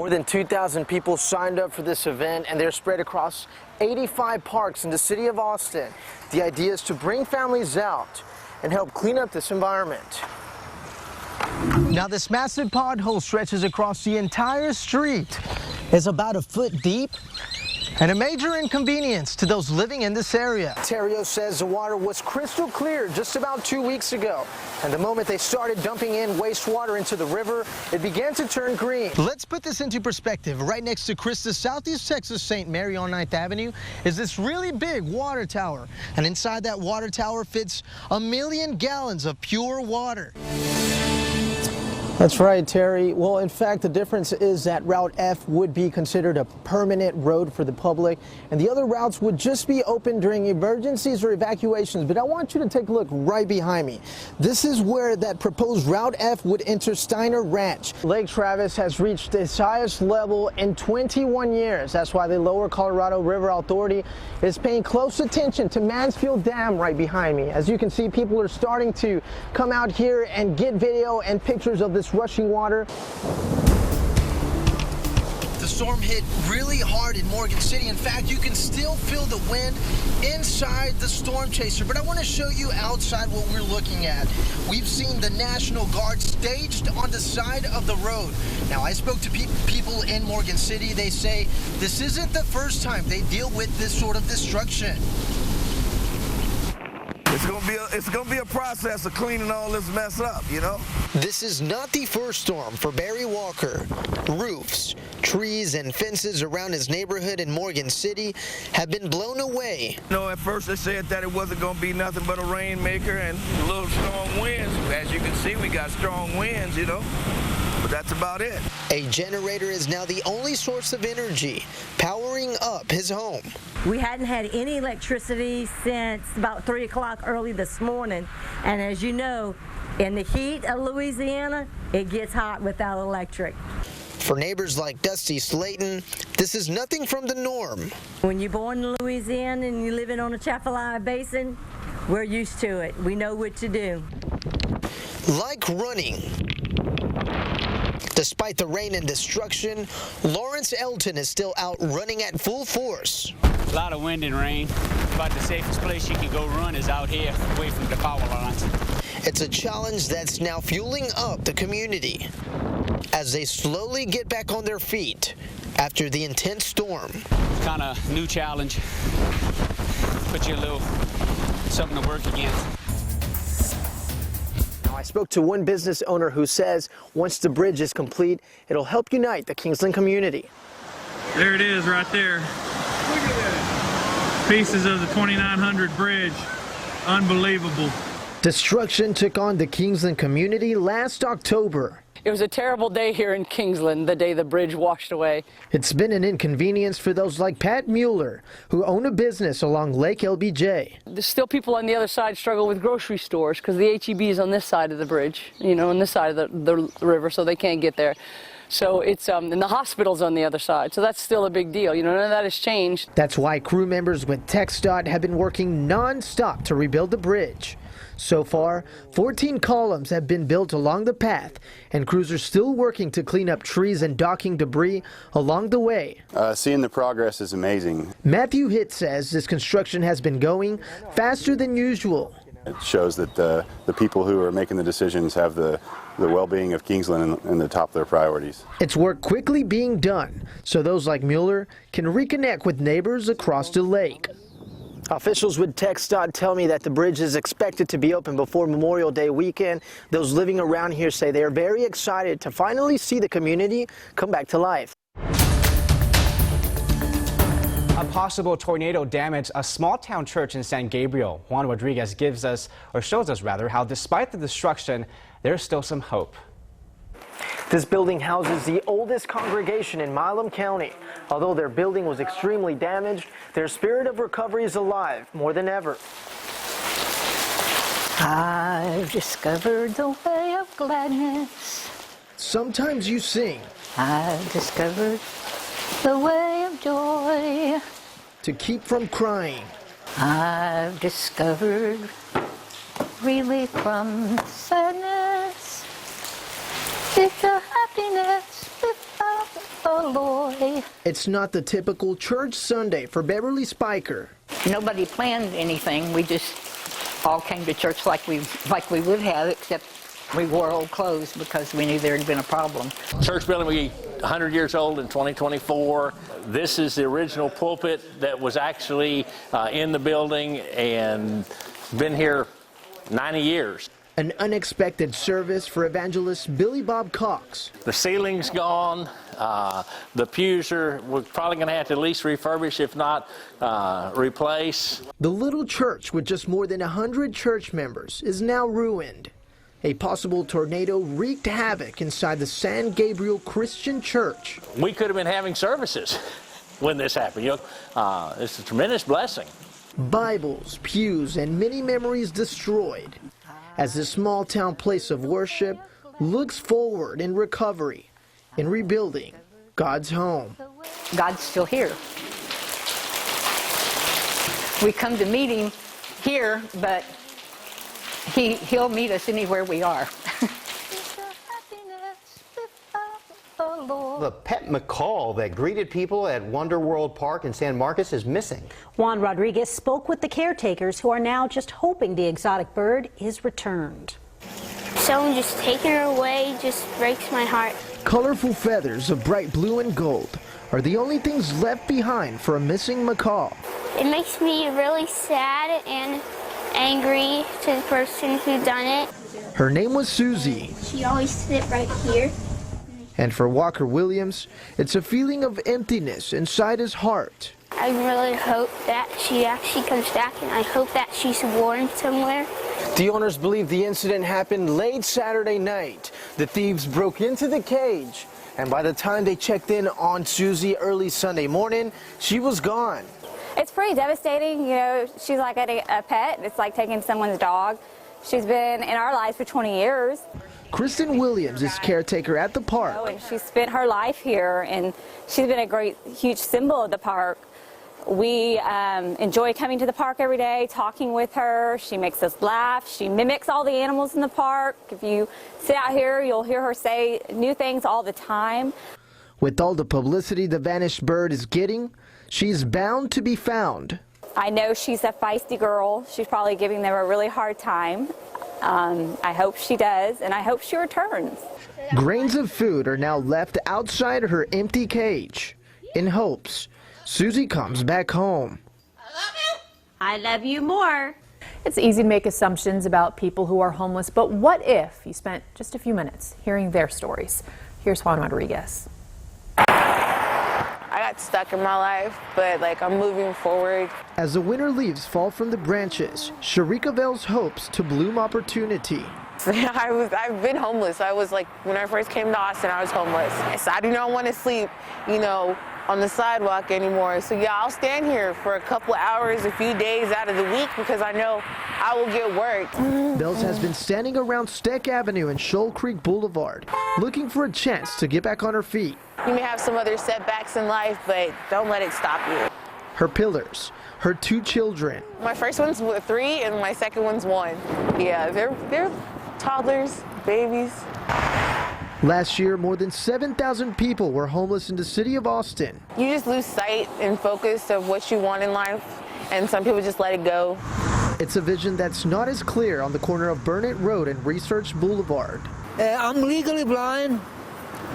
More than 2,000 people signed up for this event, and they're spread across 85 parks in the city of Austin. The idea is to bring families out and help clean up this environment. Now, this massive pothole stretches across the entire street. It's about a foot deep and a major inconvenience to those living in this area. Terrio says the water was crystal clear just about 2 weeks ago, and the moment they started dumping in wastewater into the river, it began to turn green. Let's put this into perspective. Right next to Chris's Southeast Texas St. Mary on 9th Avenue is this really big water tower, and inside that water tower fits 1 million gallons of pure water. That's right, Terry. Well, in fact, the difference is that Route F would be considered a permanent road for the public, and the other routes would just be open during emergencies or evacuations. But I want you to take a look right behind me. This is where that proposed Route F would enter Steiner Ranch. Lake Travis has reached its highest level in 21 years. That's why the Lower Colorado River Authority is paying close attention to Mansfield Dam right behind me. As you can see, people are starting to come out here and get video and pictures of this rushing water. The storm hit really hard in Morgan City. In fact, you can still feel the wind inside the storm chaser. But I want to show you outside what we're looking at. We've seen the National Guard staged on the side of the road. Now, I spoke to people in Morgan City. They say this isn't the first time they deal with this sort of destruction. It's gonna be a process of cleaning all this mess up, you know? This is not the first storm for Barry Walker. Roofs, trees, and fences around his neighborhood in Morgan City have been blown away. You know, at first they said that it wasn't gonna be nothing but a rainmaker and little strong winds. As you can see, we got strong winds, you know? But that's about it. A generator is now the only source of energy powering up his home. We hadn't had any electricity since about 3 o'clock early this morning. And as you know, in the heat of Louisiana, it gets hot without electric. For neighbors like Dusty Slayton, this is nothing from the norm. When you're born in Louisiana and you're living on a Chaffalaya Basin, we're used to it. We know what to do. Like running. Despite the rain and destruction, Lawrence Elton is still out running at full force. A lot of wind and rain, but the safest place you can go run is out here, away from the power lines. It's a challenge that's now fueling up the community as they slowly get back on their feet after the intense storm. Kind of new challenge, put you a little something to work against. I spoke to one business owner who says once the bridge is complete, it'll help unite the Kingsland community. There it is right there. Look at that. Pieces of the 2900 bridge. Unbelievable. Destruction took on the Kingsland community last October. It was a terrible day here in Kingsland, the day the bridge washed away. It's been an inconvenience for those like Pat Mueller, who own a business along Lake LBJ. There's still people on the other side struggle with grocery stores because the HEB is on this side of the bridge, you know, on this side of the river, so they can't get there. So it's, and the hospital's on the other side, so that's still a big deal. You know, none of that has changed. That's why crew members with TxDOT have been working non-stop to rebuild the bridge. So far, 14 columns have been built along the path, and crews are still working to clean up trees and docking debris along the way. Seeing the progress is amazing. Matthew Hitt says this construction has been going faster than usual. It shows that the people who are making the decisions have the well-being of Kingsland in the top of their priorities. It's work quickly being done, so those like Mueller can reconnect with neighbors across the lake. Officials with TxDOT tell me that the bridge is expected to be open before Memorial Day weekend. Those living around here say they are very excited to finally see the community come back to life. A possible tornado damaged a small-town church in San Gabriel. Juan Rodriguez shows us how despite the destruction, there's still some hope. This building houses the oldest congregation in Milam County. Although their building was extremely damaged, their spirit of recovery is alive more than ever. I've discovered the way of gladness. Sometimes you sing. I've discovered the way of joy. To keep from crying. I've discovered relief from sadness. It's a happiness without Aloy. It's not the typical church Sunday for Beverly Spiker. Nobody planned anything. We just all came to church like we would have, except we wore old clothes because we knew there had been a problem. Church building will be 100 years old in 2024. This is the original pulpit that was actually in the building and been here 90 years. An unexpected service for evangelist Billy Bob Cox. The ceiling's gone. The pews we're probably going to have to at least refurbish, if not replace. The little church with just more than 100 church members is now ruined. A possible tornado wreaked havoc inside the San Gabriel Christian Church. We could have been having services when this happened. You know, it's a tremendous blessing. Bibles, pews, and many memories destroyed as this small town place of worship looks forward in recovery, in rebuilding God's home. God's still here. We come to meet him here, but he'll meet us anywhere we are. The pet McCall that greeted people at Wonder World Park in San Marcos is missing. Juan Rodriguez spoke with the caretakers who are now just hoping the exotic bird is returned. Someone just taking her away just breaks my heart. Colorful feathers of bright blue and gold are the only things left behind for a missing macaw. It makes me really sad and angry to the person who done it. Her name was Susie. She always sit right here. And for Walker Williams, it's a feeling of emptiness inside his heart. I really hope that she actually comes back, and I hope that she's warm somewhere. The owners believe the incident happened late Saturday night. The thieves broke into the cage, and by the time they checked in on Susie early Sunday morning, she was gone. It's pretty devastating. You know, she's like a pet. It's like taking someone's dog. She's been in our lives for 20 years. Kristen Williams is caretaker at the park. And she's spent her life here, and she's been a great, huge symbol of the park. We enjoy coming to the park every day, talking with her. She makes us laugh. She mimics all the animals in the park. If you sit out here, you'll hear her say new things all the time. With all the publicity the vanished bird is getting, she's bound to be found. I know she's a feisty girl. She's probably giving them a really hard time. I hope she does, and I hope she returns. Grains of food are now left outside her empty cage in hopes Susie comes back home. I love you more. It's easy to make assumptions about people who are homeless, but what if you spent just a few minutes hearing their stories? Here's Juan Rodriguez. I got stuck in my life, but I'm moving forward. As the winter leaves fall from the branches, Sharika veils hopes to bloom opportunity. I've been homeless. When I first came to Austin, I was homeless. So I do not want to sleep, on the sidewalk anymore. So yeah, I'll stand here for a couple hours, a few days out of the week, because I know I will get work. Bells has been standing around Steck Avenue and Shoal Creek Boulevard, looking for a chance to get back on her feet. You may have some other setbacks in life, but don't let it stop you. Her pillars, her 2 children. My first one's 3 and my second one's 1. Yeah, they're toddlers, babies. Last year, more than 7,000 people were homeless in the city of Austin. You just lose sight and focus of what you want in life, and some people just let it go. It's a vision that's not as clear on the corner of Burnett Road and Research Boulevard. I'm legally blind.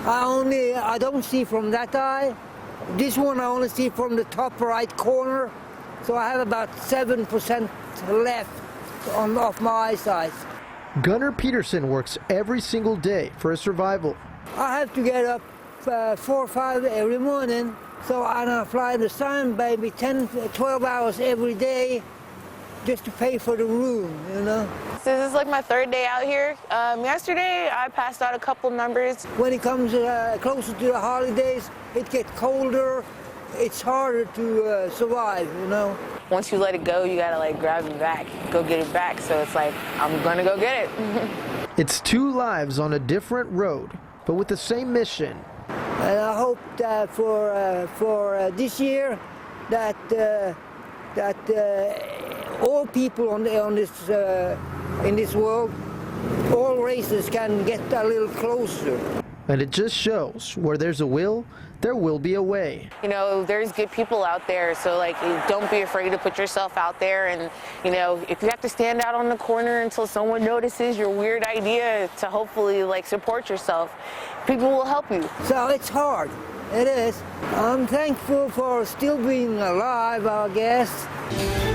I don't see from that eye. This one I only see from the top right corner. So I have about 7% left off my eyesight. Gunnar Peterson works every single day for his survival. I have to get up 4 or 5 every morning. So I fly in the sun maybe 10, 12 hours every day just to pay for the room, So this is my 3rd day out here. Yesterday I passed out a couple numbers. When it comes closer to the holidays, it gets colder. It's harder to survive, Once you let it go, you gotta grab it back, go get it back. So it's I'm gonna go get it. It's 2 lives on a different road, but with the same mission. And I hope that for this year that all people in this world, all races can get a little closer. And it just shows where there's a will, there will be a way. You know, there's good people out there, so like, don't be afraid to put yourself out there. And you know, if you have to stand out on the corner until someone notices your weird idea to hopefully like support yourself, people will help you. So it's hard. It is. I'm thankful for still being alive, I guess.